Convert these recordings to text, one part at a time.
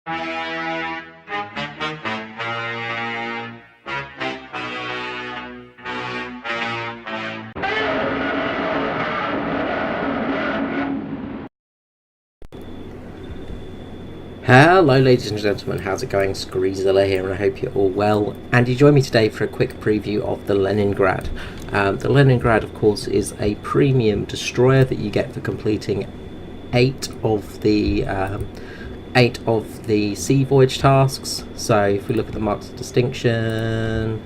Hello ladies and gentlemen, how's it going? Screezilla here and I hope you're all well, and you join me today for a quick preview of the Leningrad. The Leningrad of course is a premium destroyer that you get for completing 8 of the sea voyage tasks. So if we look at the marks of distinction,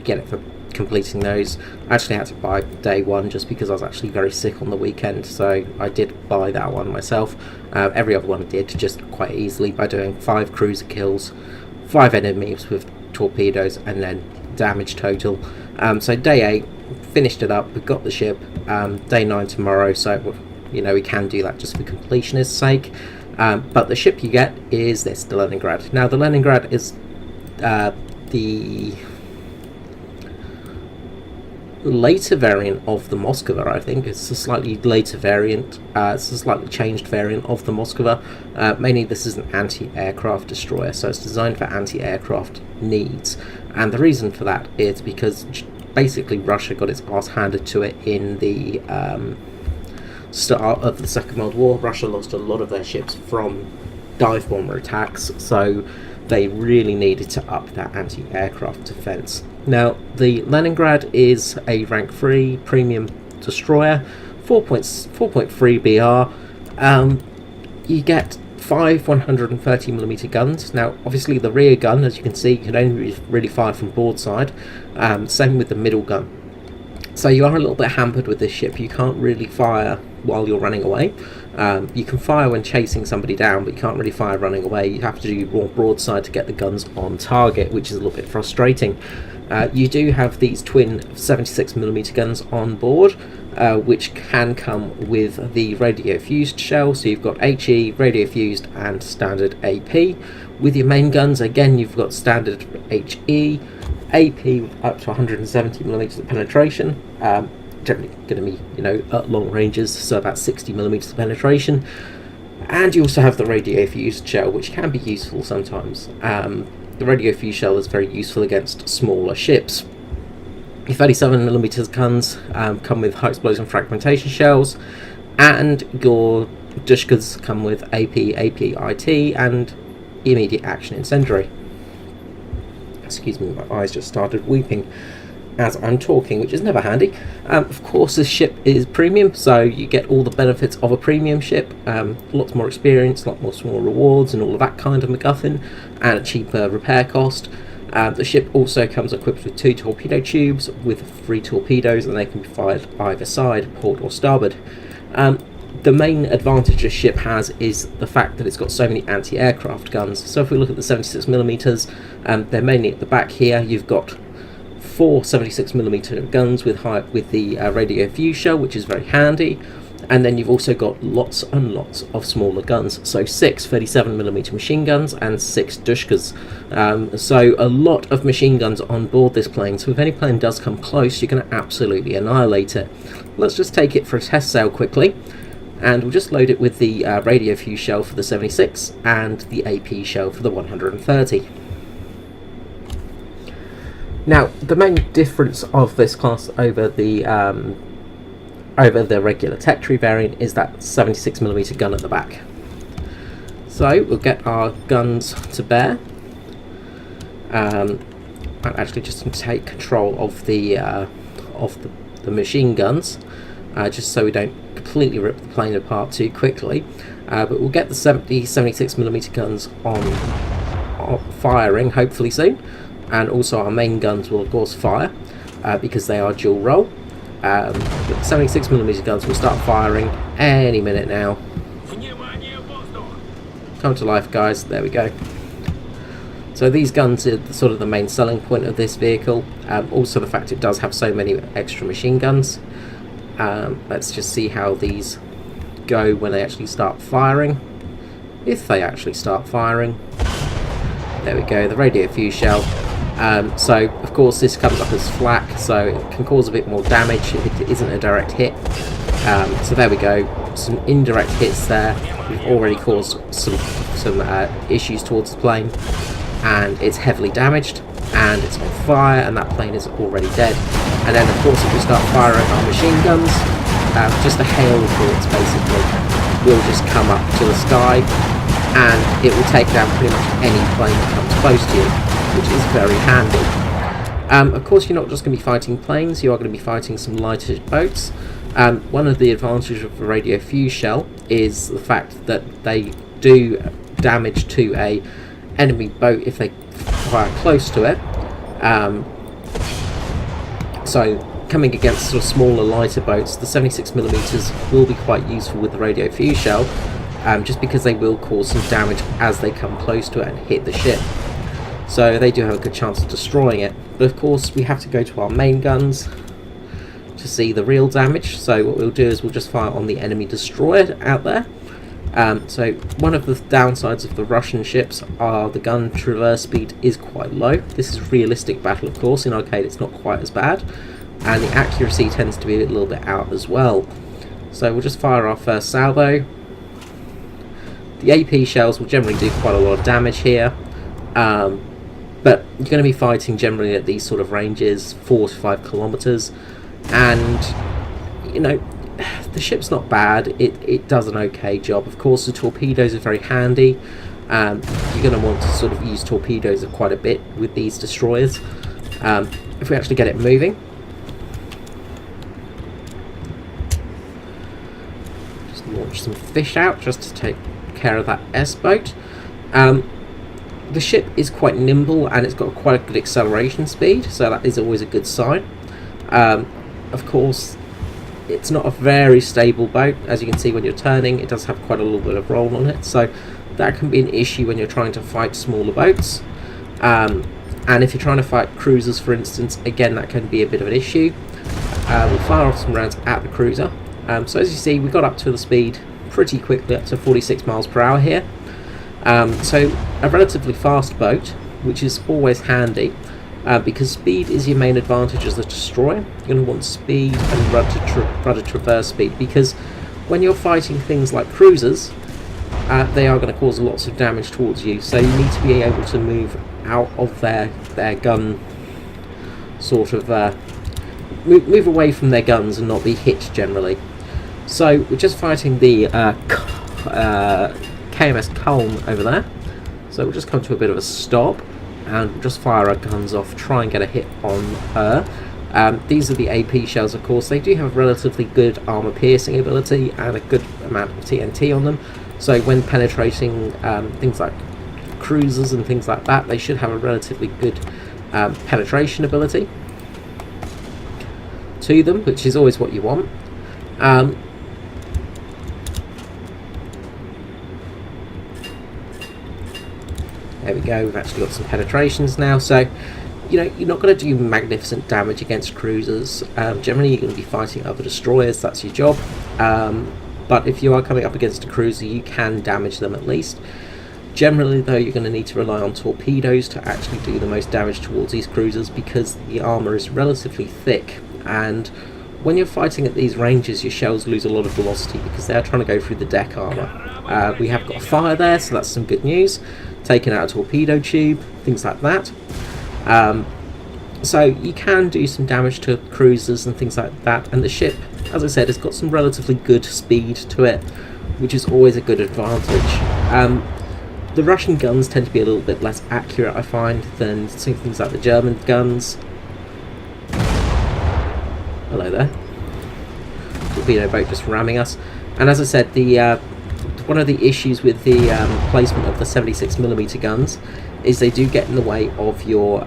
get it for completing those. I actually had to buy day one just because I was actually very sick on the weekend, so I did buy that one myself. Every other one did just quite easily by doing 5 cruiser kills, 5 enemies with torpedoes, and then damage total. So day 8 finished it up, we got the ship. Day 9 tomorrow, so you know we can do that just for completionist's sake. But the ship you get is this, the Leningrad. Now the Leningrad is the later variant of the Moskva. I think it's a slightly later variant. It's a slightly changed variant of the Moskva. Mainly this is an anti-aircraft destroyer, so it's designed for anti-aircraft needs, and the reason for that is because basically Russia got its ass handed to it in the start of the Second World War. Russia lost a lot of their ships from dive bomber attacks, so they really needed to up that anti-aircraft defense. Now, the Leningrad is a rank 3 premium destroyer, 4.3 BR. You get 5 130mm guns. Now, obviously the rear gun, as you can see, you can only really fire from broadside. Same with the middle gun. So you are a little bit hampered with this ship. You can't really fire while you're running away. You can fire when chasing somebody down, but you can't really fire running away. You have to do more broadside to get the guns on target, which is a little bit frustrating. You do have these twin 76mm guns on board, which can come with the radio fused shell. So you've got HE, radio fused, and standard AP. With your main guns, again, you've got standard HE, AP up to 170mm of penetration. Generally going to be, you know, at long ranges, so about 60mm of penetration. And you also have the radio fused shell, which can be useful sometimes. The radio fused shell is very useful against smaller ships. Your 37mm guns come with high explosion fragmentation shells, and your Dushkas come with AP, IT, and immediate action incendiary. Excuse me, my eyes just started weeping as I'm talking, which is never handy. Of course, this ship is premium, so you get all the benefits of a premium ship. Lots more experience, lot more small rewards, and all of that kind of MacGuffin, and a cheaper repair cost. The ship also comes equipped with 2 torpedo tubes with 3 torpedoes, and they can be fired either side, port or starboard. The main advantage this ship has is the fact that it's got so many anti-aircraft guns. So if we look at the 76mm, they're mainly at the back here. You've got 4 76mm guns with the radio fuse shell, which is very handy, and then you've also got lots and lots of smaller guns, so 6 37mm machine guns and 6 Dushkas. So a lot of machine guns on board this plane, so if any plane does come close, you're going to absolutely annihilate it. Let's just take it for a test sail quickly, and we'll just load it with the radio fuse shell for the 76 and the AP shell for the 130. Now, the main difference of this class over the regular tech tree variant is that 76mm gun at the back. So we'll get our guns to bear. I'm actually just going to take control of the machine guns, just so we don't completely rip the plane apart too quickly. But we'll get the 76mm guns on firing hopefully soon. And also our main guns will of course fire, because they are dual role. The 76mm guns will start firing any minute now. Come to life, guys, there we go. So these guns are sort of the main selling point of this vehicle. Also the fact it does have so many extra machine guns. Let's just see how these go when they actually start firing. If they actually start firing. There we go, the radio fuse shell. So of course this comes up as flak, so it can cause a bit more damage if it isn't a direct hit. So there we go, some indirect hits there. We've already caused some issues towards the plane, and it's heavily damaged, and it's on fire, and that plane is already dead. And then of course if we start firing our machine guns, just a hail of bullets basically will just come up to the sky, and it will take down pretty much any plane that comes close to you, which is very handy. Of course you're not just going to be fighting planes, you are going to be fighting some lighter boats. One of the advantages of the radio fuse shell is the fact that they do damage to a enemy boat if they fire close to it. So coming against sort of smaller, lighter boats, the 76mm will be quite useful with the radio fuse shell, just because they will cause some damage as they come close to it and hit the ship. So they do have a good chance of destroying it. But of course we have to go to our main guns to see the real damage. So what we'll do is we'll just fire on the enemy destroyer out there. So one of the downsides of the Russian ships are the gun traverse speed is quite low. This is realistic battle, of course. In arcade it's not quite as bad, and the accuracy tends to be a little bit out as well. So we'll just fire our first salvo. The AP shells will generally do quite a lot of damage here, but you're going to be fighting generally at these sort of ranges, 4 to 5 kilometers, and you know, the ship's not bad. It does an okay job. Of course the torpedoes are very handy. You're going to want to sort of use torpedoes quite a bit with these destroyers. If we actually get it moving, just launch some fish out just to take care of that S-boat. The ship is quite nimble and it's got quite a good acceleration speed, so that is always a good sign. Of course it's not a very stable boat. As you can see, when you're turning, it does have quite a little bit of roll on it, so that can be an issue when you're trying to fight smaller boats. And if you're trying to fight cruisers, for instance, again that can be a bit of an issue. We'll fire off some rounds at the cruiser. So as you see, we got up to the speed pretty quickly, up to 46 miles per hour here. So a relatively fast boat, which is always handy. Because speed is your main advantage as a destroyer. You're going to want speed and rudder traverse speed, because when you're fighting things like cruisers, they are going to cause lots of damage towards you, so you need to be able to move out of their gun, sort of move away from their guns and not be hit generally. So we're just fighting the KMS Culm over there, so we'll just come to a bit of a stop and we'll just fire our guns off, try and get a hit on her. These are the AP shells, of course. They do have relatively good armor piercing ability and a good amount of TNT on them, so when penetrating things like cruisers and things like that, they should have a relatively good penetration ability to them, which is always what you want. There we go, we've actually got some penetrations now, so you know, you're not going to do magnificent damage against cruisers. Generally you're going to be fighting other destroyers, that's your job. But if you are coming up against a cruiser, you can damage them at least. Generally though, you're going to need to rely on torpedoes to actually do the most damage towards these cruisers, because the armour is relatively thick, and when you're fighting at these ranges your shells lose a lot of velocity because they're trying to go through the deck armour. We have got a fire there, so that's some good news. Taking out a torpedo tube, things like that. So you can do some damage to cruisers and things like that, and the ship, as I said, has got some relatively good speed to it, which is always a good advantage. The Russian guns tend to be a little bit less accurate, I find, than things like the German guns. Hello there. Torpedo boat just ramming us. And as I said, the one of the issues with the placement of the 76mm guns is they do get in the way of your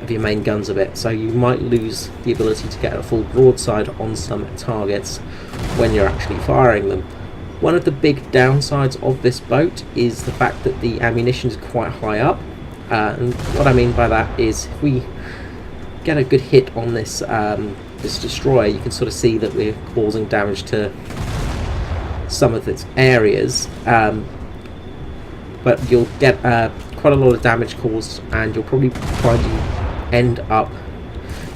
main guns a bit, so you might lose the ability to get a full broadside on some targets when you're actually firing them. One of the big downsides of this boat is the fact that the ammunition is quite high up, and what I mean by that is if we get a good hit on this this destroyer, you can sort of see that we're causing damage to some of its areas, but you'll get quite a lot of damage caused, and you'll probably find you end up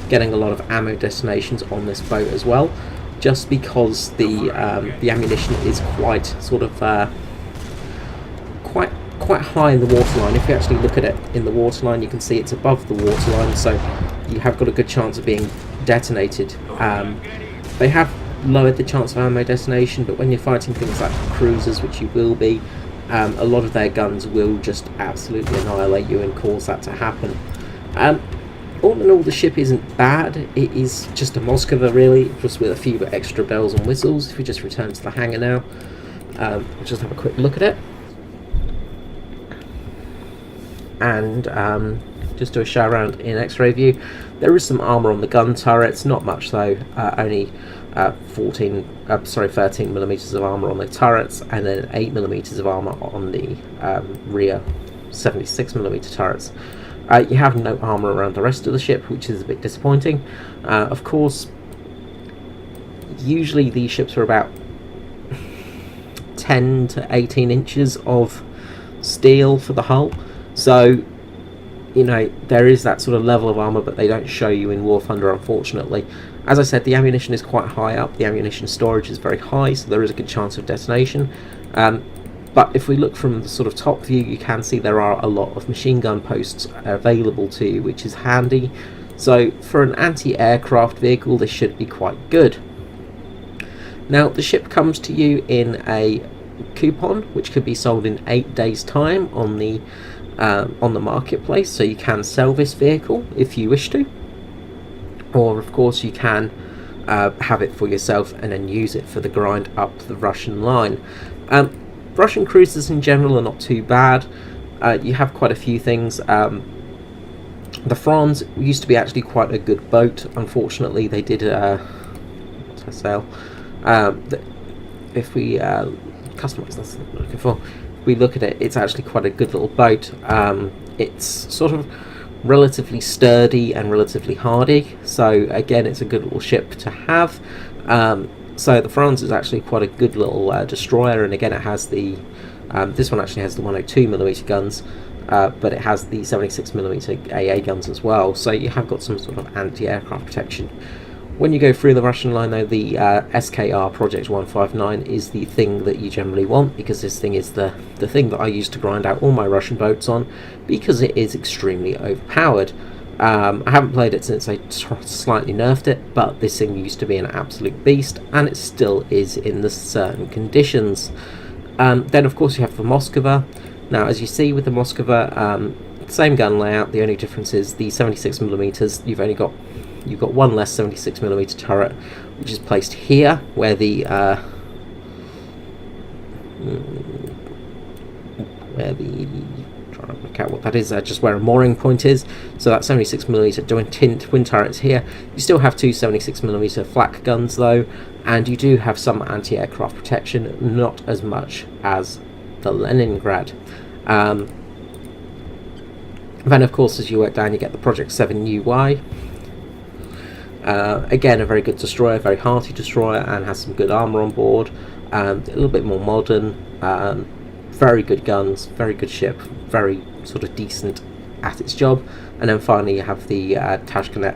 getting a lot of ammo destinations on this boat as well. just because the ammunition is quite sort of quite high in the waterline. If you actually look at it in the waterline, you can see it's above the waterline, so you have got a good chance of being detonated. They have lowered the chance of ammo detonation, but when you're fighting things like cruisers, which you will be, a lot of their guns will just absolutely annihilate you and cause that to happen. All in all, the ship isn't bad. It is just a Moskva, really, just with a few extra bells and whistles. If we just return to the hangar now, we'll just have a quick look at it. And just do a show around in X-ray view. There is some armour on the gun turrets, not much though, only 13 millimeters of armour on the turrets, and then 8 millimeters of armour on the rear 76 millimeter turrets. You have no armour around the rest of the ship, which is a bit disappointing. Of course, usually these ships are about 10 to 18 inches of steel for the hull, so you know there is that sort of level of armour, but they don't show you in War Thunder, unfortunately. As I said, the ammunition is quite high up, the ammunition storage is very high, so there is a good chance of detonation. But if we look from the sort of top view, you can see there are a lot of machine gun posts available to you, which is handy. So for an anti-aircraft vehicle, this should be quite good. Now, the ship comes to you in a coupon, which could be sold in 8 days' time on the marketplace. So you can sell this vehicle if you wish to, or of course you can have it for yourself and then use it for the grind up the Russian line. Russian cruisers in general are not too bad. You have quite a few things. The Franz used to be actually quite a good boat. Unfortunately, they did what did I sell? If we customize, that's what I'm looking for. If we look at it, it's actually quite a good little boat. It's sort of relatively sturdy and relatively hardy, so again, it's a good little ship to have. So the Franz is actually quite a good little destroyer, and again it has the this one actually has the 102mm guns, but it has the 76mm AA guns as well, so you have got some sort of anti-aircraft protection. When you go through the Russian line though, the SKR Project 159 is the thing that you generally want, because this thing is the thing that I use to grind out all my Russian boats on, because it is extremely overpowered. I haven't played it since they slightly nerfed it, but this thing used to be an absolute beast, and it still is in the certain conditions. Then of course you have the Moskva. Now, as you see with the Moskva, same gun layout, the only difference is the 76mm, you've got one less 76mm turret, which is placed here, where the trying to work out what that is, just where a mooring point is. So that 76mm twin turrets here. You still have two 76mm flak guns though, and you do have some anti-aircraft protection, not as much as the Leningrad. Then of course, as you work down, you get the Project 7 UI. Again, a very good destroyer, very hearty destroyer, and has some good armour on board, a little bit more modern, very good guns, very good ship, very sort of decent at its job. And then finally you have the Tashkent,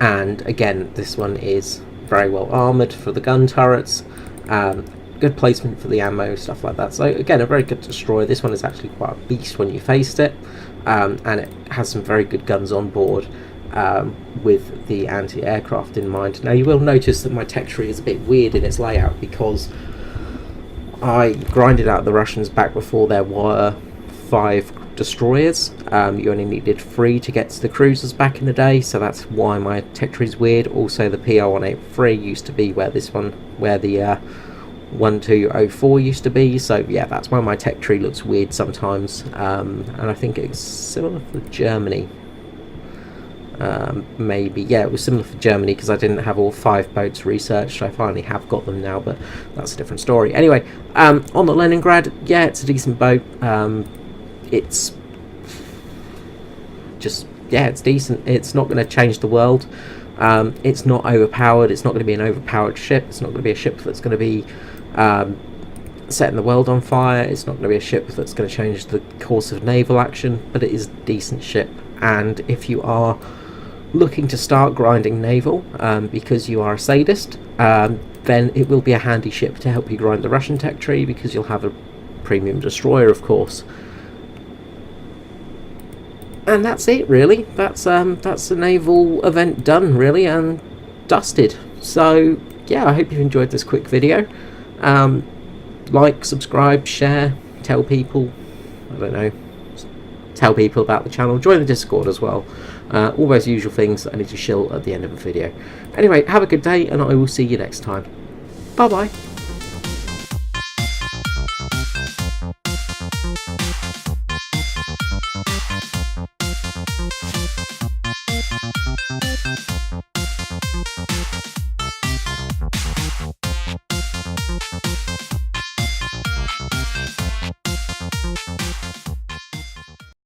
and again this one is very well armoured for the gun turrets, good placement for the ammo, stuff like that. So again, a very good destroyer. This one is actually quite a beast when you faced it, and it has some very good guns on board, with the anti-aircraft in mind. Now you will notice that my tech tree is a bit weird in its layout, because I grinded out the Russians back before there were 5 destroyers. You only needed 3 to get to the cruisers back in the day, so that's why my tech tree is weird. Also, the PR183 used to be where the 1204 used to be, so yeah, that's why my tech tree looks weird sometimes. And I think it's similar for Germany. Maybe, yeah, it was similar for Germany, because I didn't have all 5 boats researched. I finally have got them now, but that's a different story. Anyway, on the Leningrad, yeah, it's a decent boat. It's just, yeah, it's decent. It's not going to change the world. It's not overpowered. It's not going to be an overpowered ship. It's not going to be a ship that's going to be setting the world on fire. It's not going to be a ship that's going to change the course of naval action, but it is a decent ship. And if you are looking to start grinding naval because you are a sadist, then it will be a handy ship to help you grind the Russian tech tree, because you'll have a premium destroyer, of course. And that's it, really. That's the naval event done, really, and dusted. So yeah, I hope you've enjoyed this quick video. Like, subscribe, share, tell people, I don't know, tell people about the channel, join the Discord as well. All those usual things that I need to shill at the end of a video. Anyway, have a good day, and I will see you next time. Bye bye.